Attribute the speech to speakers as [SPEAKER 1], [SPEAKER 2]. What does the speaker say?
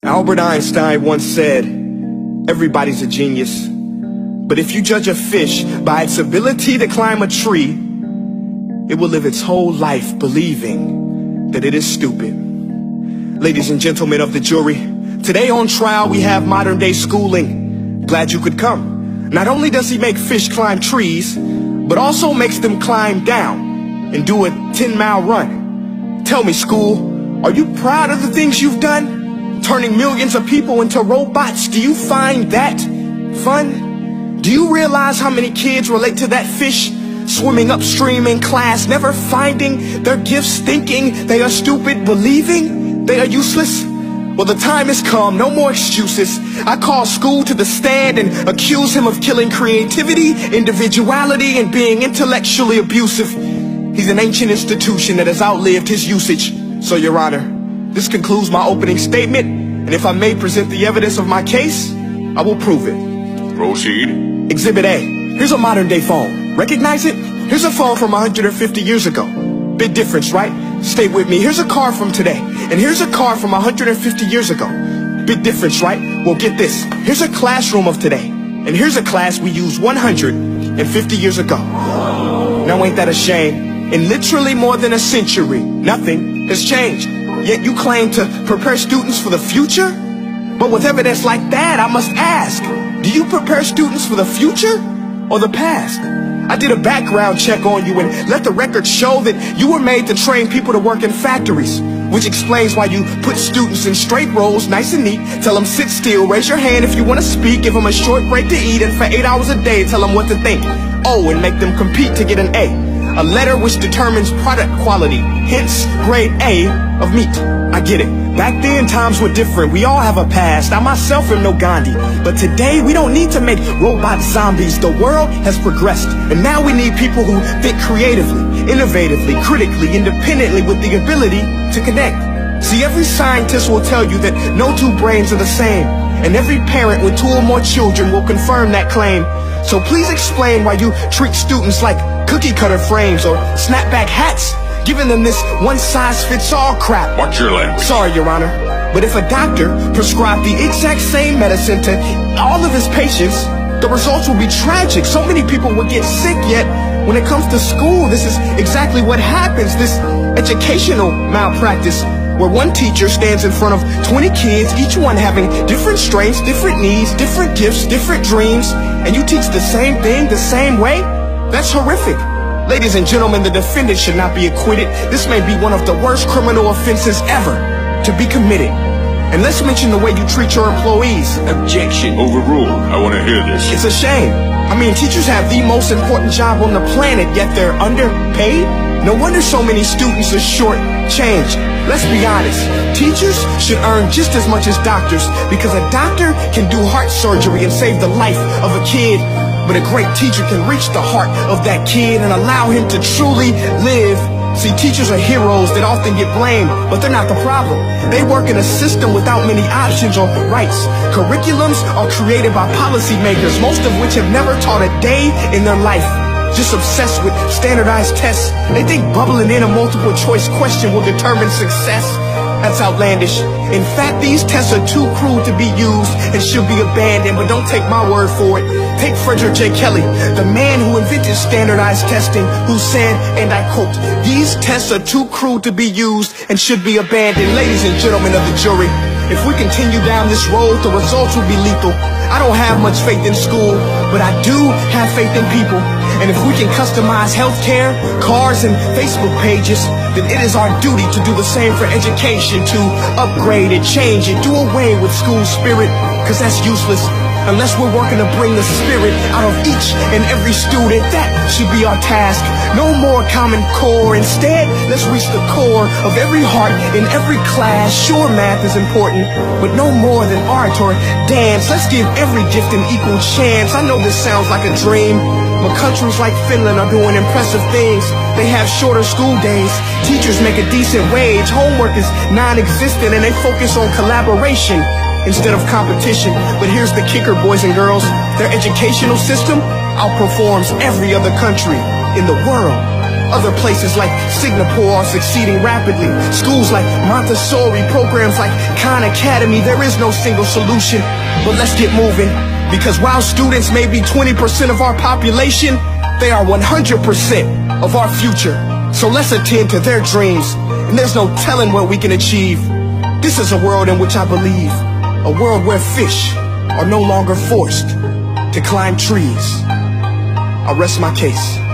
[SPEAKER 1] Albert Einstein once said, everybody's a genius. But if you judge a fish by its ability to climb a tree, it will live its whole life believing that it is stupid. Ladies and gentlemen of the jury, today on trial we have modern day schooling. Glad you could come. Not only does he make fish climb trees, but also makes them climb down and do a 10-mile run. Tell me, school, are you proud of the things you've done? Turning millions of people into robots, do you find that fun? Do you realize how many kids relate to that fish swimming upstream in class, never finding their gifts, thinking they are stupid, believing they are useless? Well, the time has come, no more excuses. I call school to the stand and accuse him of killing creativity, individuality, and being intellectually abusive. He's an ancient institution that has outlived his usage. So, Your Honor, this concludes my opening statement, and if I may present the evidence of my case, I will prove it.
[SPEAKER 2] Proceed.
[SPEAKER 1] Exhibit A. Here's a modern day phone. Recognize it? Here's a phone from 150 years ago. Big difference, right? Stay with me. Here's a car from today, and here's a car from 150 years ago. Big difference, right? Well, get this. Here's a classroom of today, and here's a class we used 150 years ago. Now ain't that a shame? In literally more than a century, nothing has changed. Yet you claim to prepare students for the future? But with evidence like that, I must ask, do you prepare students for the future or the past? I did a background check on you and let the record show that you were made to train people to work in factories, which explains why you put students in straight rows, nice and neat, tell them sit still, raise your hand if you want to speak, give them a short break to eat, and for 8 hours a day tell them what to think. Oh, and make them compete to get an A letter which determines product quality, hence grade A of meat. I get it. Back then, times were different. We all have a past. I myself am no Gandhi. But today, we don't need to make robot zombies. The world has progressed. And now we need people who think creatively, innovatively, critically, independently, with the ability to connect. See, every scientist will tell you that no two brains are the same. And every parent with 2 or more children will confirm that claim. So please explain why you treat students like cookie cutter frames or snapback hats, giving them this one-size-fits-all crap.
[SPEAKER 2] Watch your language.
[SPEAKER 1] Sorry, Your Honor, but if a doctor prescribed the exact same medicine to all of his patients, the results will be tragic. So many people will get sick, yet when it comes to school, this is exactly what happens. This educational malpractice, where one teacher stands in front of 20 kids, each one having different strengths, different needs, different gifts, different dreams, and you teach the same thing the same way? That's horrific. Ladies and gentlemen, the defendant should not be acquitted. This may be one of the worst criminal offenses ever to be committed. And let's mention the way you treat your employees.
[SPEAKER 2] Objection. Overruled. I want to hear this.
[SPEAKER 1] It's a shame. I mean, teachers have the most important job on the planet, yet they're underpaid? No wonder so many students are short-changed. Let's be honest. Teachers should earn just as much as doctors, because a doctor can do heart surgery and save the life of a kid. But a great teacher can reach the heart of that kid and allow him to truly live. See, teachers are heroes that often get blamed, but they're not the problem. They work in a system without many options or rights. Curriculums are created by policymakers, most of which have never taught a day in their life. Just obsessed with standardized tests. They think bubbling in a multiple choice question will determine success. That's outlandish. In fact, these tests are too cruel to be used and should be abandoned, but don't take my word for it. Take Frederick J. Kelly, the man who invented standardized testing, who said, and I quote, "These tests are too cruel to be used and should be abandoned." Ladies and gentlemen of the jury, if we continue down this road, the results will be lethal. I don't have much faith in school, but I do have faith in people. And if we can customize healthcare, cars, and Facebook pages, then it is our duty to do the same for education, to upgrade it, change it, do away with school spirit, because that's useless. Unless we're working to bring the spirit out of each and every student, that should be our task. No more Common Core. Instead, let's reach the core of every heart in every class. Sure, math is important, but no more than art or dance. Let's give every gift an equal chance. I know this sounds like a dream, but countries like Finland are doing impressive things. They have shorter school days. Teachers make a decent wage. Homework is non-existent, and they focus on collaboration instead of competition. But here's the kicker, boys and girls. Their educational system outperforms every other country in the world. Other places like Singapore are succeeding rapidly. Schools like Montessori, programs like Khan Academy. There is no single solution, but let's get moving. Because while students may be 20% of our population, they are 100% of our future. So let's attend to their dreams, and there's no telling what we can achieve. This is a world in which I believe, a world where fish are no longer forced to climb trees. I rest my case.